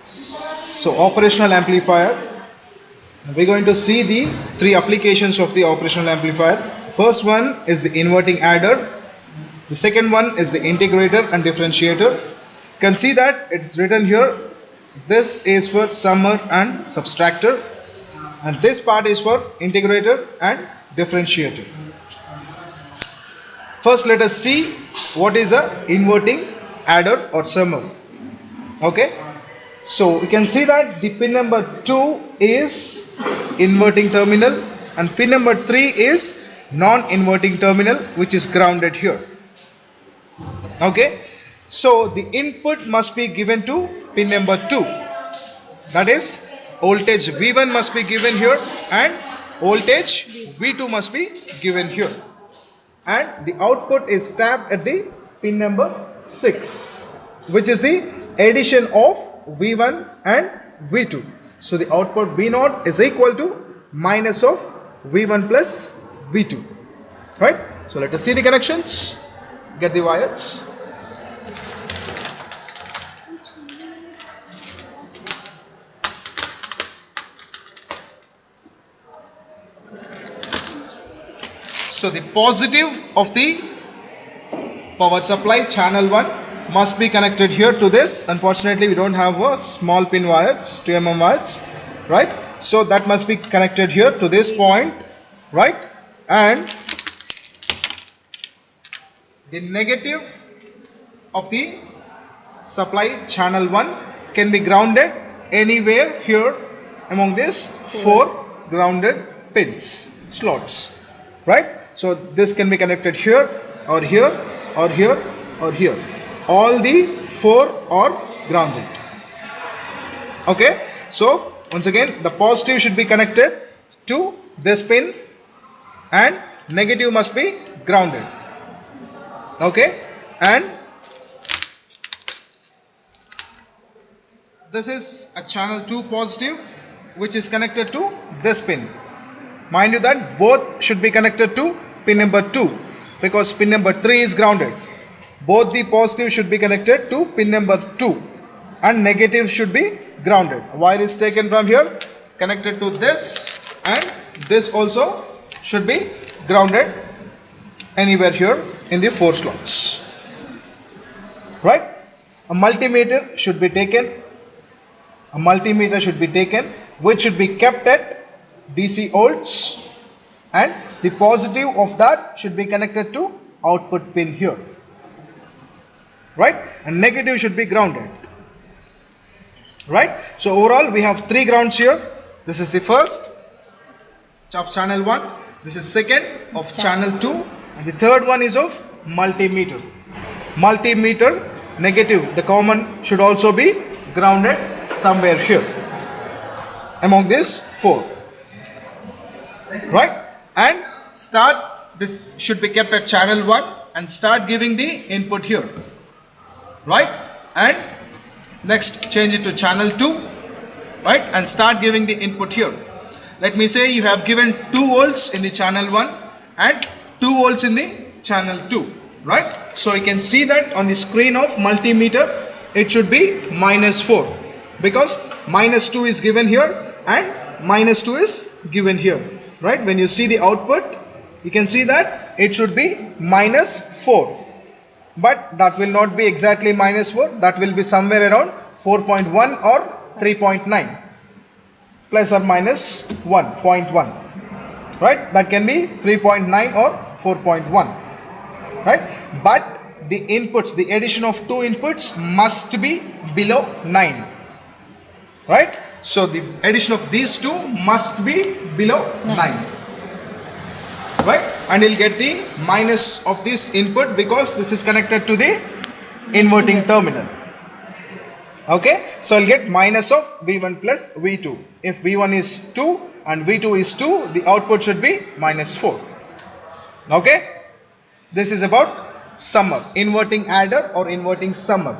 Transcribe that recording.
So operational amplifier, we're going to see the three applications of the operational amplifier. First one is the inverting adder. The second one is the integrator and differentiator. You can see that it's written here. This is for summer and subtractor, and this part is for integrator and differentiator. First, let us see what is a inverting adder or summer. Okay, so we can see that the pin number 2 is inverting terminal and pin number 3 is non-inverting terminal, which is grounded here. Okay, so the input must be given to pin number 2. That is, voltage V1 must be given here and voltage V2 must be given here. And the output is tapped at the pin number 6, which is the addition of V1 and V2. So the output V0 is equal to minus of V1 plus V2. Right? So let us see the connections. Get the wires. So the positive of the power supply channel 1 must be connected here to this. Unfortunately, we don't have a small pin wires, 2 mm wires, right? So that must be connected here to this point, right? And the negative of the supply channel 1 can be grounded anywhere here among these 4 grounded pins, slots, right? So this can be connected here or here or here or here. All the 4 are grounded. Okay, so once again the positive should be connected to this pin and negative must be grounded. Okay, and this is a channel 2 positive which is connected to this pin. Mind you that both should be connected to pin number 2 because pin number 3 is grounded. Both the positive should be connected to pin number 2 and negative should be grounded. Wire is taken from here, connected to this, and this also should be grounded anywhere here in the 4 slots. Right? A multimeter should be taken. A multimeter should be taken which should be kept at DC volts, and the positive of that should be connected to output pin here, right? And negative should be grounded, right? So overall we have 3 grounds here. This is the first of channel 1, this is second of channel 2, and the third one is of multimeter. Multimeter negative, the common should also be grounded somewhere here among these 4. Right, and start, this should be kept at channel 1 and start giving the input here, right? And next change it to channel 2, right, and start giving the input here. Let me say you have given 2 volts in the channel 1 and 2 volts in the channel 2, right? So you can see that on the screen of multimeter it should be -4 because -2 is given here and -2 is given here. Right, when you see the output, you can see that it should be -4, but that will not be exactly -4. That will be somewhere around 4.1 or 3.9, plus or minus 1.1. Right, that can be 3.9 or 4.1. Right, but the inputs, the addition of 2 inputs must be below 9. Right. So the addition of these 2 must be below 9. Right? And you'll get the minus of this input because this is connected to the inverting terminal. Okay? So I'll get minus of V1 plus V2. If V1 is 2 and V2 is 2, the output should be -4. Okay? This is about summer, inverting adder or inverting summer.